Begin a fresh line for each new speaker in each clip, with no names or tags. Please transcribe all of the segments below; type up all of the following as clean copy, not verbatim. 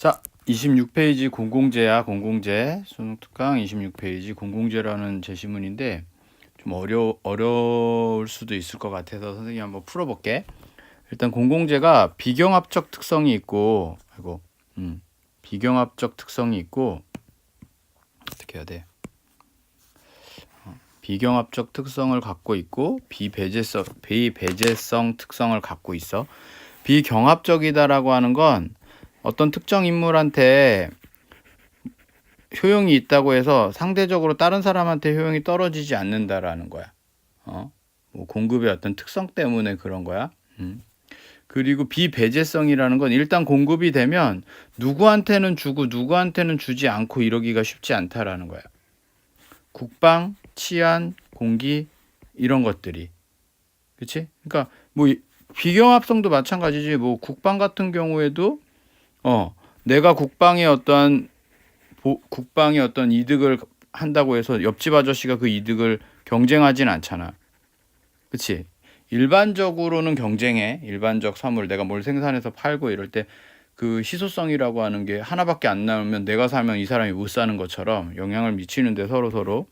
자, 26페이지 공공재야, 공공재. 수능 특강 26페이지 공공재라는 제시문인데 좀 어려울 수도 있을 것 같아서 선생님이 한번 풀어볼게. 일단 공공재가 비경합적 특성이 있고, 비경합적 특성이 있고, 어떻게 해야 돼? 비경합적 특성을 갖고 있고, 비배제성 특성을 갖고 있어. 비경합적이다라고 하는 건 어떤 특정 인물한테 효용이 있다고 해서 상대적으로 다른 사람한테 효용이 떨어지지 않는다라는 거야. 뭐 공급의 어떤 특성 때문에 그런 거야. 그리고 비배제성이라는 건 일단 공급이 되면 누구한테는 주고 누구한테는 주지 않고 이러기가 쉽지 않다라는 거야. 국방, 치안, 공기 이런 것들이. 그치? 그러니까 뭐 비경합성도 마찬가지지. 뭐 국방 같은 경우에도 내가 국방의 어떤 이득을 한다고 해서 옆집 아저씨가 그 이득을 경쟁하진 않잖아. 그치? 일반적으로는 경쟁해. 일반적 사물 내가 뭘 생산해서 팔고 이럴 때 그 희소성이라고 하는 게 하나밖에 안 나오면 내가 사면 이 사람이 못 사는 것처럼 영향을 미치는데 서로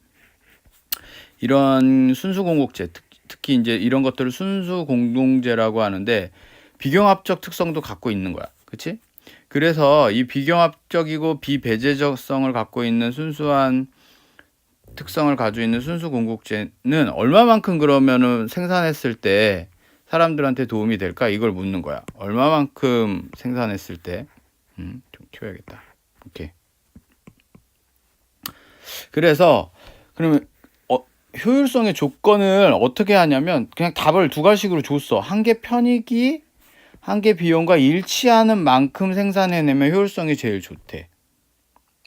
이런 순수 공공재, 특히 이제 이런 것들을 순수 공동재라고 하는데 비경합적 특성도 갖고 있는 거야. 그치? 그래서 이 비경합적이고 비배제적성을 갖고 있는 순수한 특성을 가지고 있는 순수 공급재는 얼마만큼 그러면은 생산했을 때 사람들한테 도움이 될까? 이걸 묻는 거야. 얼마만큼 생산했을 때? 좀 키워야겠다. 오케이. 그래서 그러면 효율성의 조건을 어떻게 하냐면 그냥 답을 두 가지식으로 줬어. 한개 편익이 한개 비용과 일치하는 만큼 생산해내면 효율성이 제일 좋대.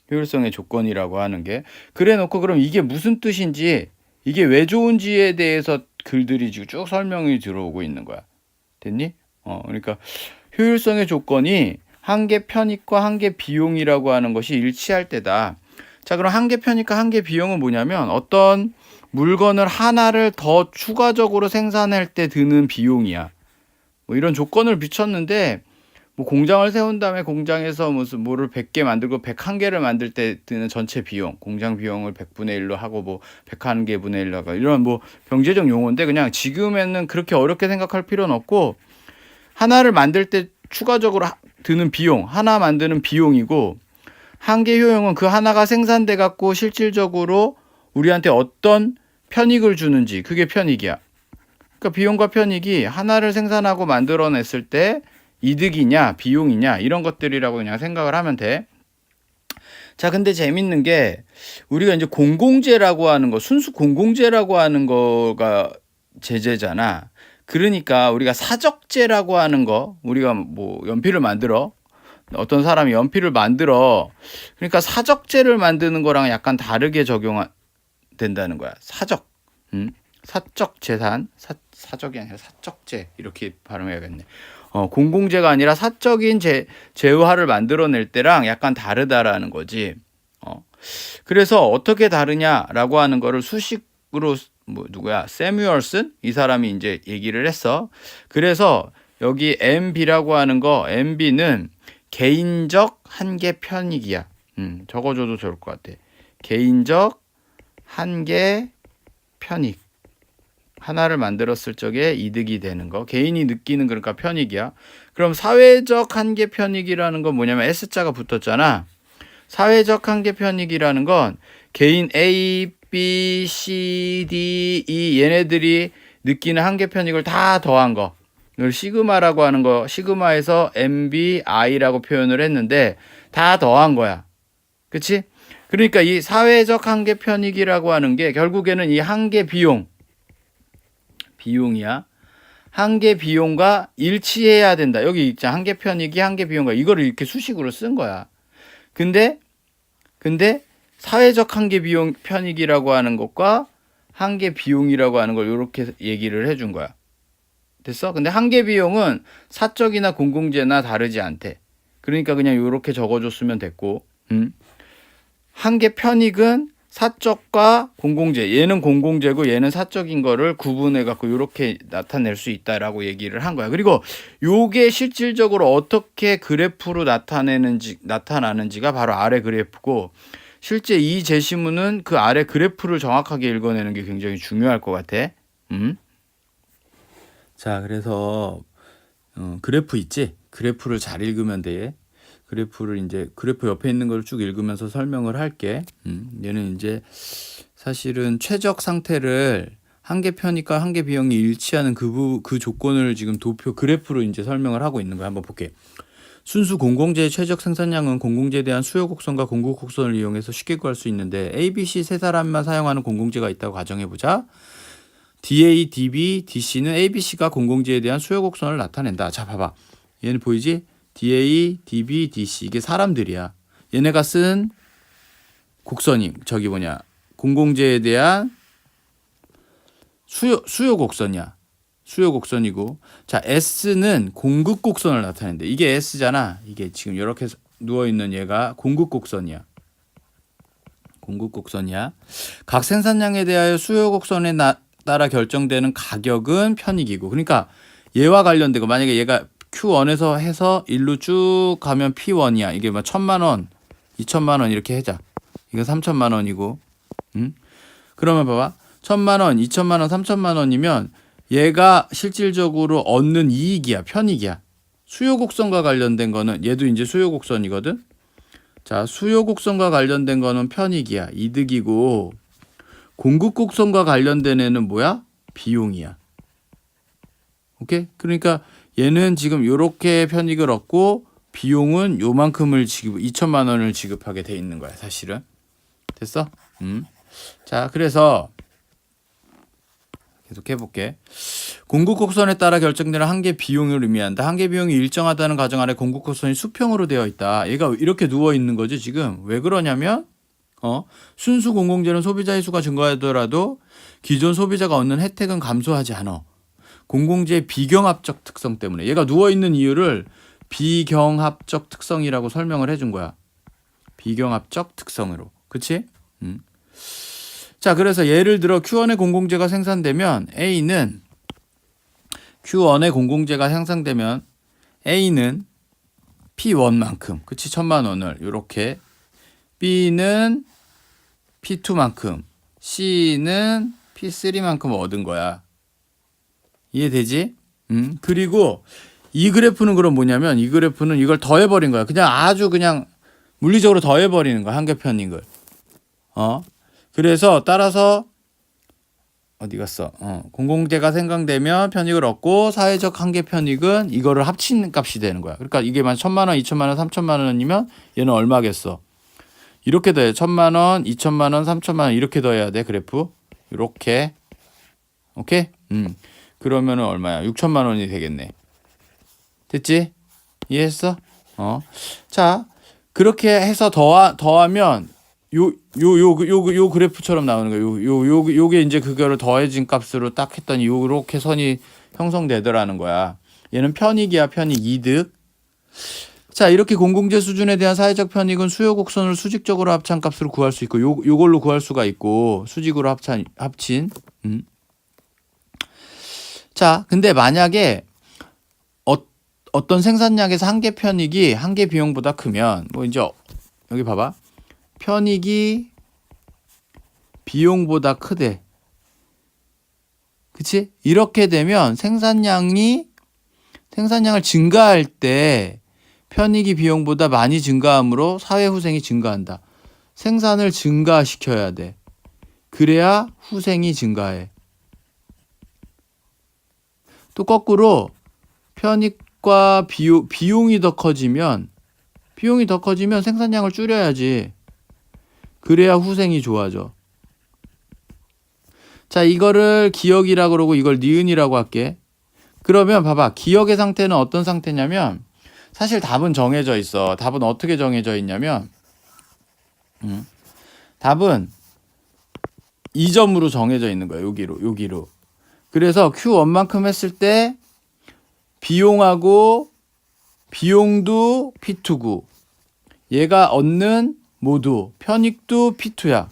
효율성의 조건이라고 하는 게. 그래 놓고 그럼 이게 무슨 뜻인지, 이게 왜 좋은지에 대해서 글들이 지금 쭉 설명이 들어오고 있는 거야. 됐니? 그러니까 효율성의 조건이 한개 편익과 한개 비용이라고 하는 것이 일치할 때다. 자, 그럼 한개 편익과 한개 비용은 뭐냐면 어떤 물건을 하나를 더 추가적으로 생산할 때 드는 비용이야. 뭐 이런 조건을 비췄는데 뭐 공장을 세운 다음에 공장에서 무슨 뭐를 100개 만들고 101개를 만들 때 드는 전체 비용, 공장 비용을 100분의 1로 하고 뭐 101개 분의 1로 하고 이런 뭐 경제적 용어인데 그냥 지금에는 그렇게 어렵게 생각할 필요는 없고 하나를 만들 때 추가적으로 드는 비용, 하나 만드는 비용이고 한계 효용은 그 하나가 생산돼 갖고 실질적으로 우리한테 어떤 편익을 주는지 그게 편익이야. 그러니까 비용과 편익이 하나를 생산하고 만들어냈을 때 이득이냐 비용이냐 이런 것들이라고 그냥 생각을 하면 돼. 자, 근데 재밌는 게 우리가 이제 공공재라고 하는 거, 순수 공공재라고 하는 거가 제재잖아. 그러니까 우리가 사적재라고 하는 거, 우리가 뭐 연필을 만들어, 어떤 사람이 연필을 만들어, 그러니까 사적재를 만드는 거랑 약간 다르게 적용된다는 거야. 사적, 사적 재산, 사적이 아니라 사적재 이렇게 발음해야겠네. 공공재가 아니라 사적인 재화를 만들어낼 때랑 약간 다르다라는 거지. 그래서 어떻게 다르냐라고 하는 거를 수식으로 뭐 누구야? 세뮤얼슨 이 사람이 이제 얘기를 했어. 그래서 여기 MB라고 하는 거, MB는 개인적 한계 편익이야. 적어줘도 좋을 것 같아. 개인적 한계 편익. 하나를 만들었을 적에 이득이 되는 거. 개인이 느끼는 그러니까 편익이야. 그럼 사회적 한계 편익이라는 건 뭐냐면 S자가 붙었잖아. 사회적 한계 편익이라는 건 개인 A, B, C, D, E 얘네들이 느끼는 한계 편익을 다 더한 거. 이걸 시그마라고 하는 거. 시그마에서 MB, I라고 표현을 했는데 다 더한 거야. 그치? 그러니까 이 사회적 한계 편익이라고 하는 게 결국에는 이 한계 비용이야. 한계 비용과 일치해야 된다. 여기 있자. 한계 편익이 한계 비용과 이거를 이렇게 수식으로 쓴 거야. 근데 사회적 한계 비용 편익이라고 하는 것과 한계 비용이라고 하는 걸 이렇게 얘기를 해준 거야. 됐어? 근데 한계 비용은 사적이나 공공재나 다르지 않대. 그러니까 그냥 이렇게 적어줬으면 됐고, 한계 편익은 사적과 공공재, 얘는 공공재고 얘는 사적인 거를 구분해 갖고 이렇게 나타낼 수 있다라고 얘기를 한 거야. 그리고 요게 실질적으로 어떻게 그래프로 나타나는지가 바로 아래 그래프고, 실제 이 제시문은 그 아래 그래프를 정확하게 읽어내는 게 굉장히 중요할 것 같아. 자, 그래서 그래프 있지? 그래프를 잘 읽으면 돼. 그래프를 이제 그래프 옆에 있는 걸 쭉 읽으면서 설명을 할게. 얘는 이제 사실은 최적 상태를 한계 편익과 한계 비용이 일치하는 그 조건을 지금 도표 그래프로 이제 설명을 하고 있는 거야. 한번 볼게. 순수 공공재의 최적 생산량은 공공재에 대한 수요 곡선과 공급 곡선을 이용해서 쉽게 구할 수 있는데, A, B, C 세 사람만 사용하는 공공재가 있다고 가정해 보자. DA, DB, DC는 A, B, C가 공공재에 대한 수요 곡선을 나타낸다. 자, 봐봐. 얘는 보이지? DA, DB, DC 이게 사람들이야. 얘네가 쓴 곡선이 저기 뭐냐, 공공재에 대한 수요 곡선이야. 수요 곡선이고, 자, S는 공급 곡선을 나타낸대. 이게 S잖아. 이게 지금 이렇게 누워 있는 얘가 공급 곡선이야. 공급 곡선이야. 각 생산량에 대하여 수요 곡선에 따라 결정되는 가격은 편익이고, 그러니까 얘와 관련되고, 만약에 얘가 Q1에서 해서 1로 쭉 가면 P1이야. 이게 뭐 1,000만 원, 2,000만 원 이렇게 해자. 이건 3,000만 원이고, 그러면 봐봐. 1,000만 원, 2,000만 원, 3,000만 원이면 얘가 실질적으로 얻는 이익이야, 편익이야. 수요 곡선과 관련된 거는 얘도 이제 수요 곡선이거든. 자, 수요 곡선과 관련된 거는 편익이야, 이득이고, 공급 곡선과 관련된 애는 뭐야? 비용이야. 오케이? 그러니까 얘는 지금 요렇게 편익을 얻고 비용은 요만큼을 2천만 원을 지급하게 돼 있는 거야, 사실은. 됐어? 자, 그래서 계속 해볼게. 공급 곡선에 따라 결정되는 한계 비용을 의미한다. 한계 비용이 일정하다는 가정 아래 공급 곡선이 수평으로 되어 있다. 얘가 이렇게 누워 있는 거지, 지금. 왜 그러냐면 순수 공공재는 소비자의 수가 증가하더라도 기존 소비자가 얻는 혜택은 감소하지 않아. 공공재의 비경합적 특성 때문에. 얘가 누워있는 이유를 비경합적 특성이라고 설명을 해준 거야. 비경합적 특성으로. 그치? 자, 그래서 예를 들어 Q1의 공공재가 생산되면 A는 Q1의 공공재가 생산되면 A는 P1만큼, 그치? 1,000만 원을 이렇게, B는 P2만큼, C는 P3만큼 얻은 거야. 이해되지? 그리고 이 그래프는 그럼 뭐냐면, 이 그래프는 이걸 더해버린 거야. 그냥 아주 그냥 물리적으로 더해버리는 거야, 한계 편익을. 그래서 따라서 어디 갔어? 공공재가 생성되면 편익을 얻고, 사회적 한계 편익은 이거를 합친 값이 되는 거야. 그러니까 이게 만 1,000만 원, 2,000만 원, 3,000만 원이면 얘는 얼마겠어? 이렇게 더해. 1,000만 원, 2,000만 원, 3,000만 원 이렇게 더해야 돼, 그래프. 이렇게. 오케이? 그러면은 얼마야? 6,000만 원이 되겠네. 됐지? 이해했어? 자, 그렇게 해서 더하면 요 그래프처럼 나오는 거야. 요게 이제 그거를 더해진 값으로 딱 했더니 요렇게 선이 형성되더라는 거야. 얘는 편익이야, 편익, 이득. 자, 이렇게 공공재 수준에 대한 사회적 편익은 수요 곡선을 수직적으로 합친 값으로 구할 수 있고, 요걸로 구할 수가 있고, 수직으로 합친. 자, 근데 만약에 어떤 생산량에서 한계 편익이 한계 비용보다 크면, 뭐 이제 여기 봐봐. 편익이 비용보다 크대. 그치? 이렇게 되면 생산량을 증가할 때 편익이 비용보다 많이 증가하므로 사회 후생이 증가한다. 생산을 증가시켜야 돼. 그래야 후생이 증가해. 또 거꾸로 편익과 비용이 더 커지면 생산량을 줄여야지. 그래야 후생이 좋아져. 자, 이거를 기역이라고 그러고 이걸 니은이라고 할게. 그러면 봐봐. 기역의 상태는 어떤 상태냐면, 사실 답은 정해져 있어. 답은 어떻게 정해져 있냐면, 답은 2점으로 정해져 있는 거야. 여기로. 그래서 Q1만큼 했을 때 비용도 P2고, 얘가 얻는 모두 편익도 P2야.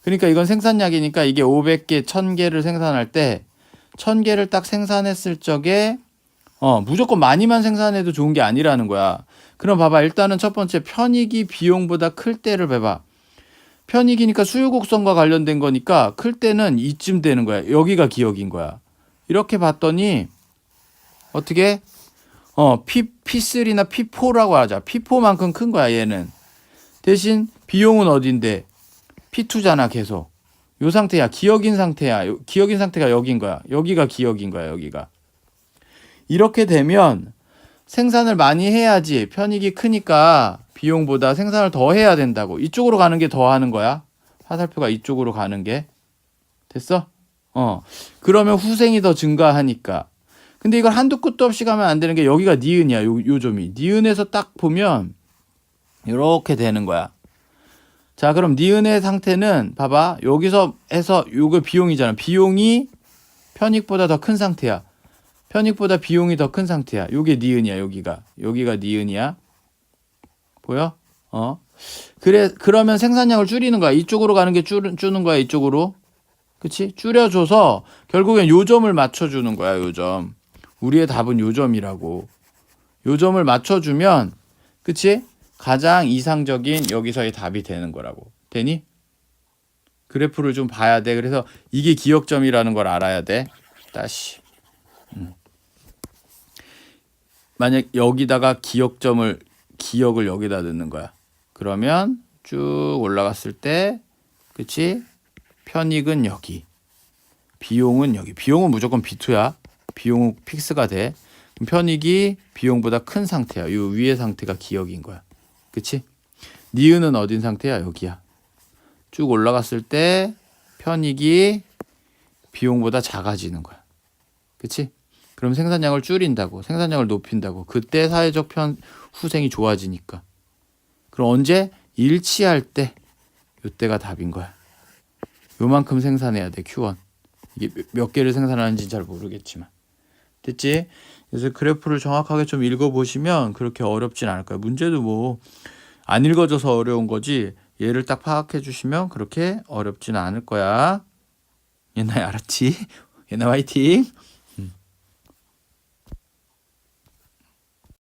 그러니까 이건 생산량이니까 이게 500개, 1000개를 생산할 때 1000개를 딱 생산했을 적에 무조건 많이만 생산해도 좋은 게 아니라는 거야. 그럼 봐봐. 일단은 첫 번째 편익이 비용보다 클 때를 봐봐. 편익이니까 수요 곡선과 관련된 거니까 클 때는 이쯤 되는 거야. 여기가 기억인 거야. 이렇게 봤더니 어떻게 P3나 P4라고 하자. P4만큼 큰 거야, 얘는. 대신 비용은 어딘데? P2잖아, 계속. 요 상태야. 기억인 상태야. 기억인 상태가 여긴 거야. 여기가 기억인 거야, 여기가. 이렇게 되면 생산을 많이 해야지. 편익이 크니까 비용보다 생산을 더 해야 된다고. 이쪽으로 가는 게 더 하는 거야. 화살표가 이쪽으로 가는 게. 됐어? 그러면 후생이 더 증가하니까. 근데 이걸 한두 끝도 없이 가면 안 되는 게 여기가 니은이야. 요 점이. 니은에서 딱 보면 이렇게 되는 거야. 자, 그럼 니은의 상태는 봐봐. 여기서 해서 요거 비용이잖아. 비용이 편익보다 더 큰 상태야. 편익보다 비용이 더 큰 상태야. 요게 니은이야. 여기가 니은이야. 보여? 그러면 생산량을 줄이는 거야. 이쪽으로 가는 게 주는 거야. 이쪽으로. 그치? 줄여줘서 결국엔 요 점을 맞춰주는 거야. 요 점. 우리의 답은 요 점이라고. 요 점을 맞춰주면, 그치? 가장 이상적인 여기서의 답이 되는 거라고. 되니? 그래프를 좀 봐야 돼. 그래서 이게 기억점이라는 걸 알아야 돼. 다시. 만약 여기다가 기억을 여기다 넣는 거야. 그러면 쭉 올라갔을 때, 그치? 편익은 여기. 비용은 여기. 비용은 무조건 B2야. 비용은 픽스가 돼. 편익이 비용보다 큰 상태야. 이 위의 상태가 기억인 거야. 그치? 니은은 어딘 상태야? 여기야. 쭉 올라갔을 때 편익이 비용보다 작아지는 거야. 그치? 그럼 생산량을 줄인다고. 생산량을 높인다고. 그때 사회적 후생이 좋아지니까. 그럼 언제? 일치할 때. 요때가 답인 거야. 요만큼 생산해야 돼. Q1. 이게 몇 개를 생산하는지 잘 모르겠지만. 됐지? 그래서 그래프를 정확하게 좀 읽어보시면 그렇게 어렵진 않을 거야. 문제도 뭐 안 읽어져서 어려운 거지 얘를 딱 파악해 주시면 그렇게 어렵지는 않을 거야. 옛날 알았지? 옛날 화이팅!